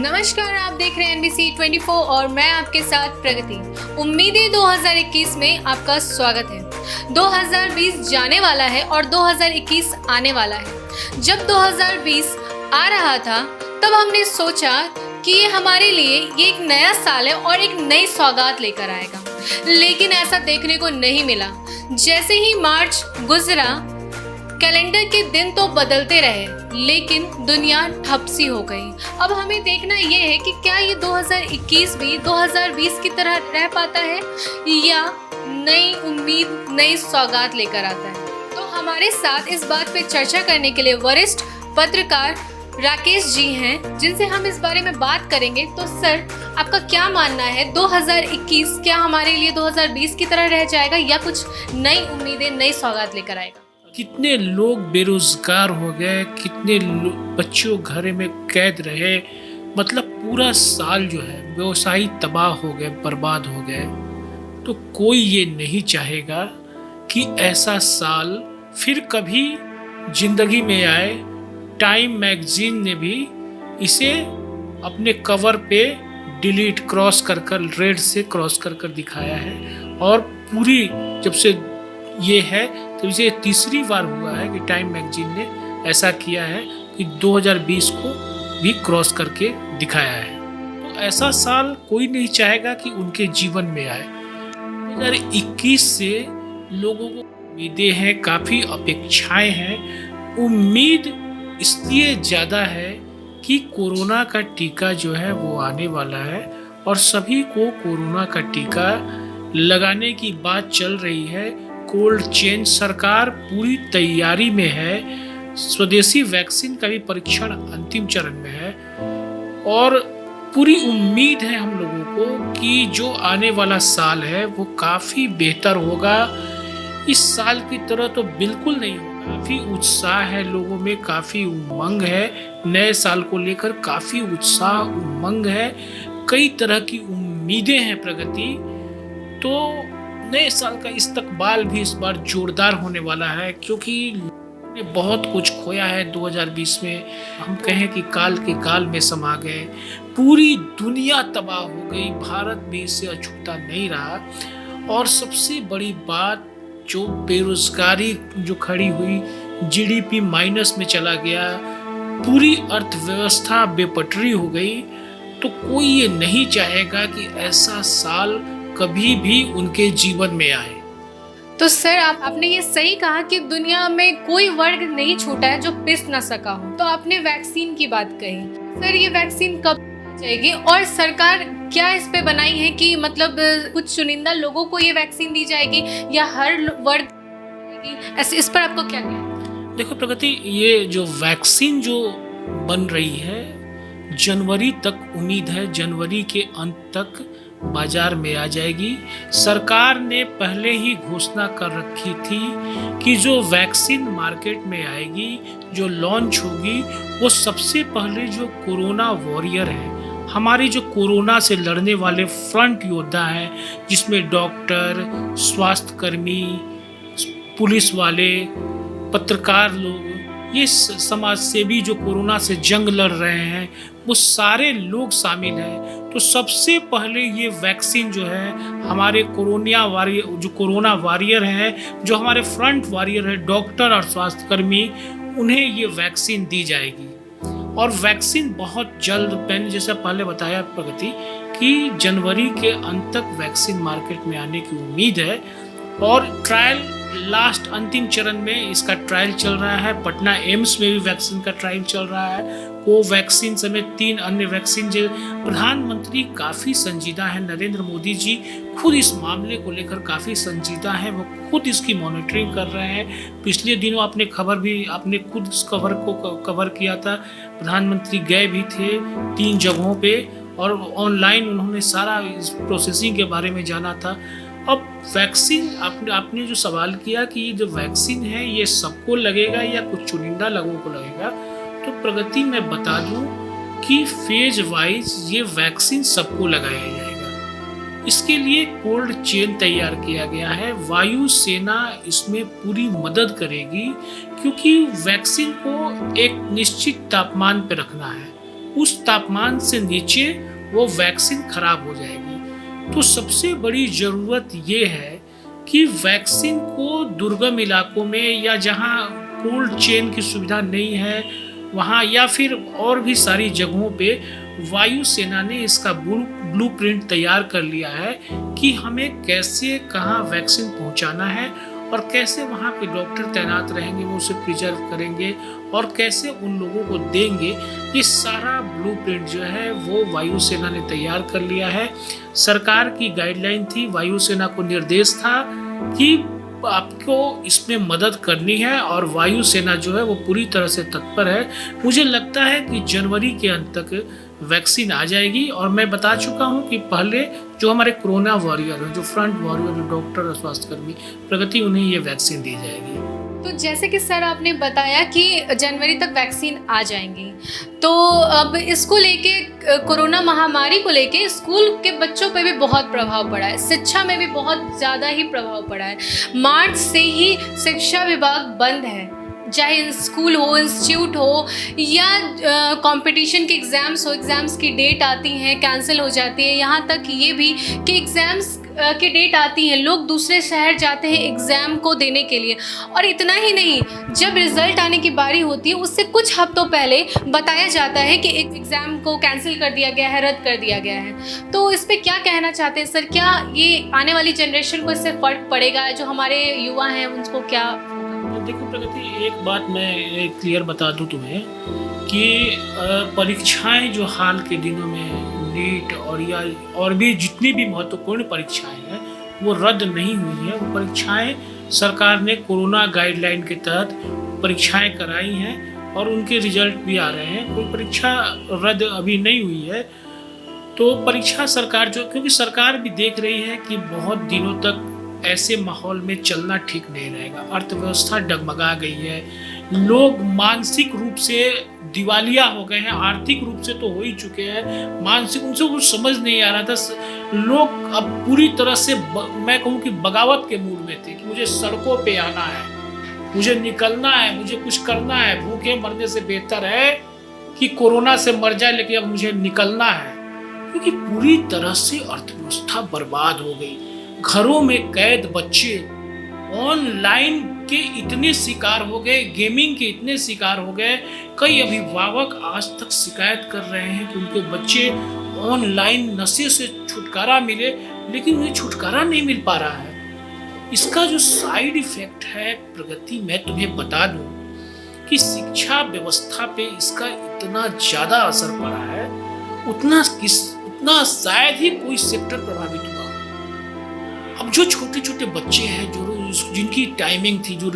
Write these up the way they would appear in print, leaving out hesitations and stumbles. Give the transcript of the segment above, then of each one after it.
नमस्कार, आप देख रहे हैं NBC 24 और मैं आपके साथ प्रगति। उम्मीदें 2021 में आपका स्वागत है। 2020 जाने वाला है और 2021 आने वाला है। जब 2020 आ रहा था तब हमने सोचा कि ये हमारे लिए ये एक नया साल है और एक नई सौगात लेकर आएगा, लेकिन ऐसा देखने को नहीं मिला। जैसे ही मार्च गुजरा, कैलेंडर के दिन तो बदलते रहे, लेकिन दुनिया ठप सी हो गई। अब हमें देखना ये है कि क्या ये 2021 भी 2020 की तरह रह पाता है या नई उम्मीद, नई सौगात लेकर आता है। तो हमारे साथ इस बात पे चर्चा करने के लिए वरिष्ठ पत्रकार राकेश जी हैं, जिनसे हम इस बारे में बात करेंगे। तो सर, आपका क्या मानना है, 2021 क्या हमारे लिए 2020 की तरह रह जाएगा या कुछ नई उम्मीदें, नई सौगात लेकर आएगा? कितने लोग बेरोजगार हो गए, कितने बच्चों घर में कैद रहे, मतलब पूरा साल जो है व्यवसायी तबाह हो गए, बर्बाद हो गए। तो कोई ये नहीं चाहेगा कि ऐसा साल फिर कभी जिंदगी में आए। टाइम मैगजीन ने भी इसे अपने कवर पे डिलीट क्रॉस कर रेड से क्रॉस कर दिखाया है। और पूरी जब से ये है तो इसे तीसरी बार हुआ है कि टाइम मैगजीन ने ऐसा किया है कि 2020 को भी क्रॉस करके दिखाया है। तो ऐसा साल कोई नहीं चाहेगा कि उनके जीवन में आए। 2021 से लोगों को उम्मीदें हैं, काफ़ी अपेक्षाएं हैं। उम्मीद इसलिए ज़्यादा है कि कोरोना का टीका जो है वो आने वाला है और सभी को कोरोना का टीका लगाने की बात चल रही है। कोल्ड चेन सरकार पूरी तैयारी में है। स्वदेशी वैक्सीन का भी परीक्षण अंतिम चरण में है और पूरी उम्मीद है हम लोगों को कि जो आने वाला साल है वो काफ़ी बेहतर होगा। इस साल की तरह तो बिल्कुल नहीं होगा। काफ़ी उत्साह है लोगों में, काफ़ी उमंग है। नए साल को लेकर काफ़ी उत्साह, उमंग है। कई तरह की उम्मीदें हैं प्रगति। तो नए साल का इस्तकबाल भी इस बार जोरदार होने वाला है, क्योंकि ने बहुत कुछ खोया है 2020 में। हम कहें कि काल के काल में समा गए, पूरी दुनिया तबाह हो गई, भारत भी इससे अछूता नहीं रहा। और सबसे बड़ी बात, जो बेरोजगारी जो खड़ी हुई, जीडीपी माइनस में चला गया, पूरी अर्थव्यवस्था बेपटरी हो गई। तो कोई ये नहीं चाहेगा कि ऐसा साल कभी भी उनके जीवन में आए। तो सर, आपने ये सही कहा कि दुनिया में कोई वर्ग नहीं छूटा है जो पिस ना सका हो। तो आपने वैक्सीन की बात कही। सर, ये वैक्सीन कब आ जाएगी और सरकार क्या इस पे बनाई है कि मतलब कुछ चुनिंदा लोगों को ये वैक्सीन दी जाएगी या हर वर्ग ऐसे? इस पर आपको क्या कहना है? देखो प्रगति, ये जो वैक्सीन जो बन रही है, जनवरी तक उम्मीद है, जनवरी के अंत तक बाजार में आ जाएगी। सरकार ने पहले ही घोषणा कर रखी थी कि जो वैक्सीन मार्केट में आएगी, जो लॉन्च होगी, वो सबसे पहले जो कोरोना वॉरियर है, हमारी जो कोरोना से लड़ने वाले फ्रंट योद्धा हैं, जिसमें डॉक्टर, स्वास्थ्यकर्मी, पुलिस वाले, पत्रकार लोग, ये समाज सेवी जो कोरोना से जंग लड़ रहे हैं, वो सारे लोग शामिल हैं। तो सबसे पहले ये वैक्सीन जो है हमारे कोरोना वॉरियर हैं, जो हमारे फ्रंट वॉरियर है, डॉक्टर और स्वास्थ्यकर्मी, उन्हें ये वैक्सीन दी जाएगी। और वैक्सीन बहुत जल्द, मैंने जैसा पहले बताया प्रगति, कि जनवरी के अंत तक वैक्सीन मार्केट में आने की उम्मीद है। और ट्रायल लास्ट अंतिम चरण में इसका ट्रायल चल रहा है। पटना एम्स में भी वैक्सीन का ट्रायल चल रहा है। कोवैक्सीन समेत 3 अन्य वैक्सीन। जो प्रधानमंत्री काफ़ी संजीदा है, नरेंद्र मोदी जी खुद इस मामले को लेकर काफ़ी संजीदा है, वो खुद इसकी मॉनिटरिंग कर रहे हैं। पिछले दिनों आपने खुद इस खबर को कवर किया था। प्रधानमंत्री गए भी थे 3 जगहों पे और ऑनलाइन उन्होंने सारा इस प्रोसेसिंग के बारे में जाना था। अब वैक्सीन, आपने जो सवाल किया कि ये जो वैक्सीन है ये सबको लगेगा या कुछ चुनिंदा लोगों को लगेगा, तो प्रगति में बता दूं कि फेज वाइज ये वैक्सीन सबको लगाया जाएगा। इसके लिए कोल्ड चेन तैयार किया गया है। वायु सेना इसमें पूरी मदद करेगी, क्योंकि वैक्सीन को एक निश्चित तापमान पर रखना है। उस तापमान से नीचे वो वैक्सीन खराब हो जाएगी। तो सबसे बड़ी ज़रूरत ये है कि वैक्सीन को दुर्गम इलाकों में या जहाँ कोल्ड चेन की सुविधा नहीं है वहाँ, या फिर और भी सारी जगहों पे वायुसेना ने इसका ब्लूप्रिंट तैयार कर लिया है कि हमें कैसे कहाँ वैक्सीन पहुँचाना है और कैसे वहाँ पे डॉक्टर तैनात रहेंगे, वो उसे प्रिजर्व करेंगे और कैसे उन लोगों को देंगे। ये सारा ब्लूप्रिंट जो है वो वायुसेना ने तैयार कर लिया है। सरकार की गाइडलाइन थी, वायुसेना को निर्देश था कि आपको इसमें मदद करनी है और वायुसेना जो है वो पूरी तरह से तत्पर है। मुझे लगता है कि जनवरी के अंत तक वैक्सीन आ जाएगी और मैं बता चुका हूं कि पहले जो हमारे कोरोना वॉरियर हैं, जो फ्रंट वॉरियर, जो डॉक्टर और स्वास्थ्यकर्मी प्रगति, उन्हें ये वैक्सीन दी जाएगी। तो जैसे कि सर आपने बताया कि जनवरी तक वैक्सीन आ जाएंगी, तो अब इसको लेके कोरोना महामारी को लेके स्कूल के बच्चों पे भी बहुत प्रभाव पड़ा है, शिक्षा में भी बहुत ज़्यादा ही प्रभाव पड़ा है। मार्च से ही शिक्षा विभाग बंद है, चाहे स्कूल हो, इंस्टीट्यूट हो या कंपटीशन के एग्ज़ाम्स हो, एग्ज़ाम्स की डेट आती हैं कैंसिल हो जाती है। यहाँ तक ये भी कि एग्ज़ाम्स की डेट आती हैं, लोग दूसरे शहर जाते हैं एग्ज़ाम को देने के लिए। और इतना ही नहीं, जब रिज़ल्ट आने की बारी होती है उससे कुछ हफ्तों पहले बताया जाता है कि एक एग्ज़ाम को कैंसिल कर दिया गया है, रद्द कर दिया गया है। तो इस पर क्या कहना चाहते हैं सर? क्या ये आने वाली जनरेशन को इससे फ़र्क पड़ेगा? जो हमारे युवा हैं उनको क्या? देखो प्रगति, एक बात मैं क्लियर बता दूं तुम्हें कि परीक्षाएं जो हाल के दिनों में नीट और भी जितनी भी महत्वपूर्ण परीक्षाएं हैं वो रद्द नहीं हुई है। वो परीक्षाएं सरकार ने कोरोना गाइडलाइन के तहत परीक्षाएं कराई हैं और उनके रिजल्ट भी आ रहे हैं। कोई परीक्षा रद्द अभी नहीं हुई है। तो परीक्षा सरकार क्योंकि सरकार भी देख रही है कि बहुत दिनों तक ऐसे माहौल में चलना ठीक नहीं रहेगा। अर्थव्यवस्था डगमगा गई है, लोग मानसिक रूप से दिवालिया हो गए हैं, आर्थिक रूप से तो हो ही चुके हैं, मानसिक उनसे कुछ समझ नहीं आ रहा था। लोग अब पूरी तरह से मैं कहूँ कि बगावत के मूड में थे कि मुझे सड़कों पे आना है, मुझे निकलना है, मुझे कुछ करना है। भूखे मरने से बेहतर है कि कोरोना से मर जाए, लेकिन अब मुझे निकलना है, क्योंकि पूरी तरह से अर्थव्यवस्था बर्बाद हो गई। घरों में कैद बच्चे ऑनलाइन के इतने शिकार हो गए, गेमिंग के इतने शिकार हो गए। कई अभिभावक आज तक शिकायत कर रहे हैं कि उनके बच्चे ऑनलाइन नशे से छुटकारा मिले, लेकिन उन्हें छुटकारा नहीं मिल पा रहा है। इसका जो साइड इफेक्ट है प्रगति, मैं तुम्हें बता दूं कि शिक्षा व्यवस्था पे इसका इतना ज़्यादा असर पड़ा है, उतना शायद ही कोई सेक्टर प्रभावित हुआ। अब जो छोटे छोटे बच्चे हैं, जो जिनकी टाइमिंग थी, जो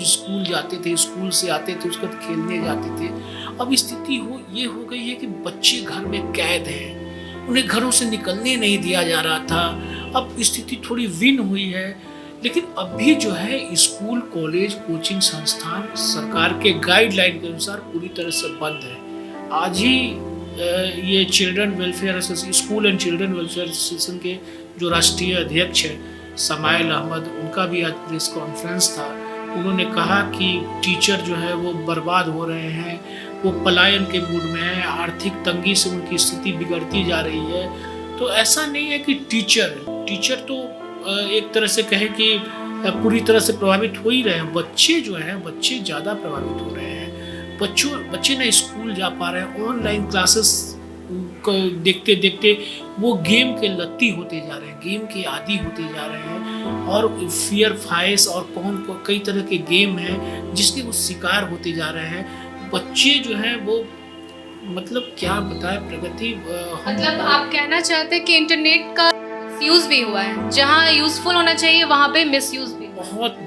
स्कूल जाते थे, स्कूल से आते थे, उसके बाद खेलने जाते थे, अब स्थिति ये हो गई है कि बच्चे घर में कैद हैं, उन्हें घरों से निकलने नहीं दिया जा रहा था। अब स्थिति थोड़ी विन हुई है, लेकिन अब भी जो है स्कूल, कॉलेज, कोचिंग संस्थान सरकार के गाइडलाइन के अनुसार पूरी तरह से बंद है। आज ही ये children welfare association, school and children welfare association के जो राष्ट्रीय अध्यक्ष हैं समाइल अहमद, उनका भी आज प्रेस कॉन्फ्रेंस था। उन्होंने कहा कि टीचर जो है वो बर्बाद हो रहे हैं, वो पलायन के मूड में है, आर्थिक तंगी से उनकी स्थिति बिगड़ती जा रही है। तो ऐसा नहीं है कि टीचर तो एक तरह से कहे कि पूरी तरह से प्रभावित हो ही रहे हैं। बच्चे जो हैं, बच्चे ज़्यादा प्रभावित हो रहे हैं। बच्चे ना स्कूल जा पा रहे हैं, ऑनलाइन क्लासेस को देखते देखते वो गेम के लत्ती होते जा रहे हैं, गेम के आदी होते जा रहे हैं। और फियर फाइस और कई तरह के गेम हैं जिसके वो शिकार होते जा रहे हैं। बच्चे जो हैं वो, मतलब क्या बताएं प्रगति, मतलब आप कहना चाहते हैं कि इंटरनेट का मिसयूज भी हुआ है, जहाँ यूजफुल होना चाहिए वहाँ पे मिसयूज भी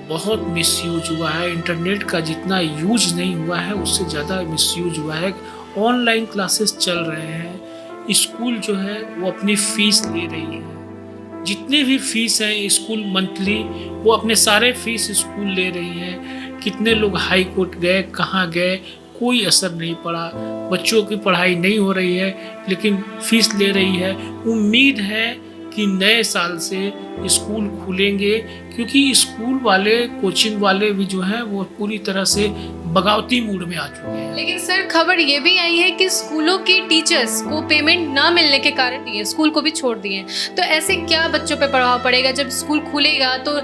बहुत मिसयूज हुआ है। इंटरनेट का जितना यूज नहीं हुआ है उससे ज़्यादा मिसयूज हुआ है। ऑनलाइन क्लासेस चल रहे हैं, स्कूल जो है वो अपनी फीस ले रही है, जितने भी फीस हैं स्कूल मंथली, वो अपने सारे फीस स्कूल ले रही है। कितने लोग हाई कोर्ट गए, कहाँ गए, कोई असर नहीं पड़ा। बच्चों की पढ़ाई नहीं हो रही है, लेकिन फीस ले रही है। उम्मीद है कि नए साल से स्कूल खुलेंगे, क्योंकि स्कूल वाले, कोचिंग वाले भी जो हैं वो पूरी तरह से बगावती मूड में आ चुके हैं। लेकिन सर खबर ये भी आई है कि स्कूलों के टीचर्स को पेमेंट ना मिलने के कारण ये स्कूल को भी छोड़ दिए। तो ऐसे क्या बच्चों पे प्रभाव पड़ेगा? जब स्कूल खुलेगा तो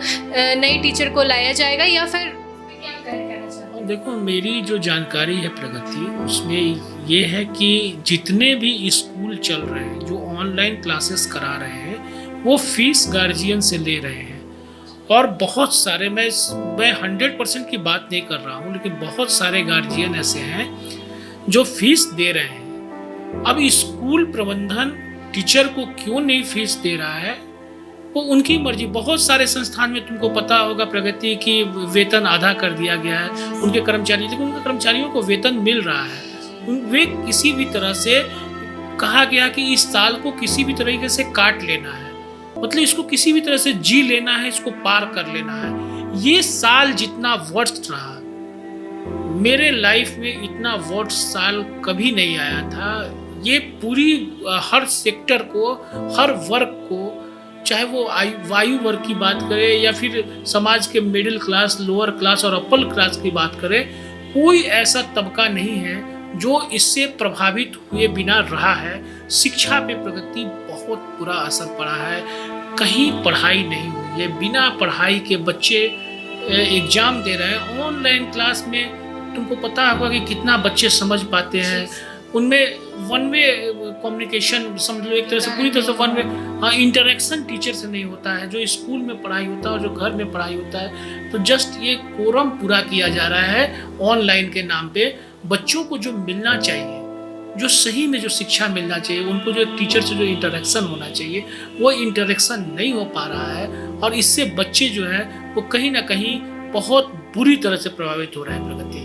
नए टीचर को लाया जाएगा या फिर क्या कहना चाहते हैं? देखो, मेरी जो जानकारी है प्रगति, उसमें ये है कि जितने भी स्कूल चल रहे हैं, जो ऑनलाइन क्लासेस करा रहे हैं, वो फीस गार्जियन से ले रहे हैं। और बहुत सारे, मैं 100% की बात नहीं कर रहा हूँ, लेकिन बहुत सारे गार्जियन ऐसे हैं जो फीस दे रहे हैं। अब स्कूल प्रबंधन टीचर को क्यों नहीं फीस दे रहा है, वो उनकी मर्जी। बहुत सारे संस्थान में तुमको पता होगा प्रगति की वेतन आधा कर दिया गया है उनके कर्मचारी, लेकिन उनके कर्मचारियों को वेतन मिल रहा है। वे किसी भी तरह से कहा गया कि इस साल को किसी भी तरीके से काट लेना है, मतलब इसको किसी भी तरह से जी लेना है, इसको पार कर लेना है। ये साल जितना वर्स्ट रहा, मेरे लाइफ में इतना वर्स्ट साल कभी नहीं आया था। ये पूरी हर सेक्टर को, हर वर्ग को, चाहे वो वायु वर्ग की बात करें या फिर समाज के मिडिल क्लास, लोअर क्लास और अपर क्लास की बात करें, कोई ऐसा तबका नहीं है जो इससे प्रभावित हुए बिना रहा है। शिक्षा पे प्रगति बहुत बुरा असर पड़ा है। कहीं पढ़ाई नहीं हुई है, बिना पढ़ाई के बच्चे एग्जाम दे रहे हैं। ऑनलाइन क्लास में तुमको पता होगा कि कितना बच्चे समझ पाते हैं। उनमें वन वे कम्युनिकेशन, समझ लो एक तरह से, पूरी तरह से वन वे इंटरेक्शन टीचर से नहीं होता है, जो स्कूल में पढ़ाई होता है और जो घर में पढ़ाई होता है। तो जस्ट ये कोरम पूरा किया जा रहा है ऑनलाइन के नाम पे। बच्चों को जो मिलना चाहिए, जो सही में जो शिक्षा मिलना चाहिए, उनको जो टीचर से जो इंटरेक्शन होना चाहिए, वो इंटरेक्शन नहीं हो पा रहा है। और इससे बच्चे जो है वो कहीं ना कहीं बहुत बुरी तरह से प्रभावित हो रहे हैं प्रगति।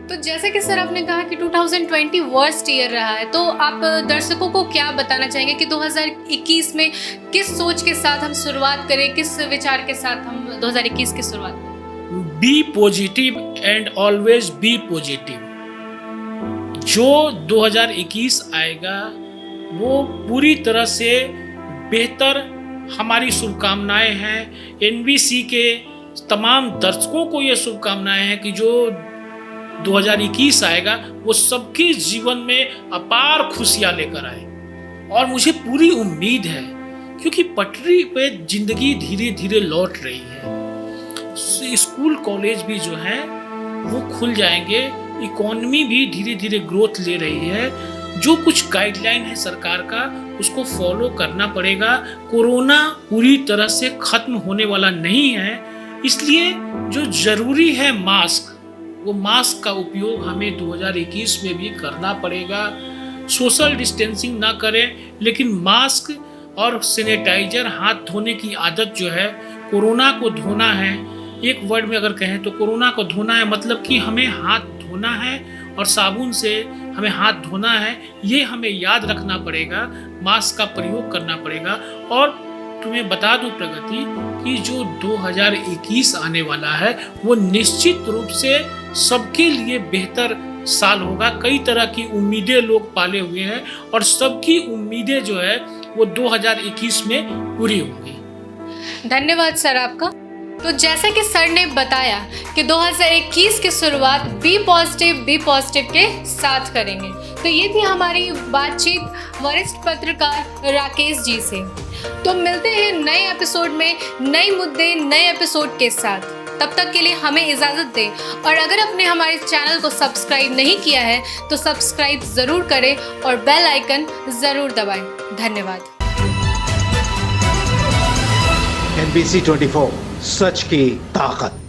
तो जैसे कि सर आपने कहा कि 2020 वर्स्ट ईयर रहा है, तो आप दर्शकों को क्या बताना चाहेंगे कि 2021 में किस सोच के साथ हम शुरुआत करें, किस विचार के साथ हम 2021 की शुरुआत करें? Be positive and always be positive. जो 2021 आएगा वो पूरी तरह से बेहतर, हमारी शुभकामनाएं हैं। एनबीसी के तमाम दर्शकों को ये शुभकामनाएं हैं कि जो 2021 आएगा वो सबके जीवन में अपार खुशियां लेकर आए। और मुझे पूरी उम्मीद है, क्योंकि पटरी पे जिंदगी धीरे धीरे लौट रही है। स्कूल कॉलेज भी जो है वो खुल जाएंगे, इकोनॉमी भी धीरे धीरे ग्रोथ ले रही है। जो कुछ गाइडलाइन है सरकार का, उसको फॉलो करना पड़ेगा। कोरोना पूरी तरह से खत्म होने वाला नहीं है, इसलिए जो जरूरी है मास्क, वो मास्क का उपयोग हमें 2021 में भी करना पड़ेगा। सोशल डिस्टेंसिंग ना करें, लेकिन मास्क और सैनिटाइजर, हाथ धोने की आदत जो है, कोरोना को धोना है। एक वर्ड में अगर कहें तो कोरोना को धोना है, मतलब कि हमें हाथ धोना है और साबुन से हमें हाथ धोना है। ये हमें याद रखना पड़ेगा, मास्क का प्रयोग करना पड़ेगा। और तुम्हें बता दूं प्रगति कि जो 2021 आने वाला है वो निश्चित रूप से सबके लिए बेहतर साल होगा। कई तरह की उम्मीदें लोग पाले हुए हैं और सबकी उम्मीदें जो है वो 2021 में पूरी होंगी। धन्यवाद सर आपका। तो जैसा कि सर ने बताया कि 2021 की शुरुआत बी पॉजिटिव के साथ करेंगे। तो ये थी हमारी बातचीत वरिष्ठ पत्रकार राकेश जी से। तो मिलते हैं नए एपिसोड में, नए मुद्दे, नए एपिसोड के साथ। तब तक के लिए हमें इजाज़त दें। और अगर आपने हमारे चैनल को सब्सक्राइब नहीं किया है तो सब्सक्राइब ज़रूर करें और बेल आइकन ज़रूर दबाएं। धन्यवाद। NBC 24 सच की ताकत।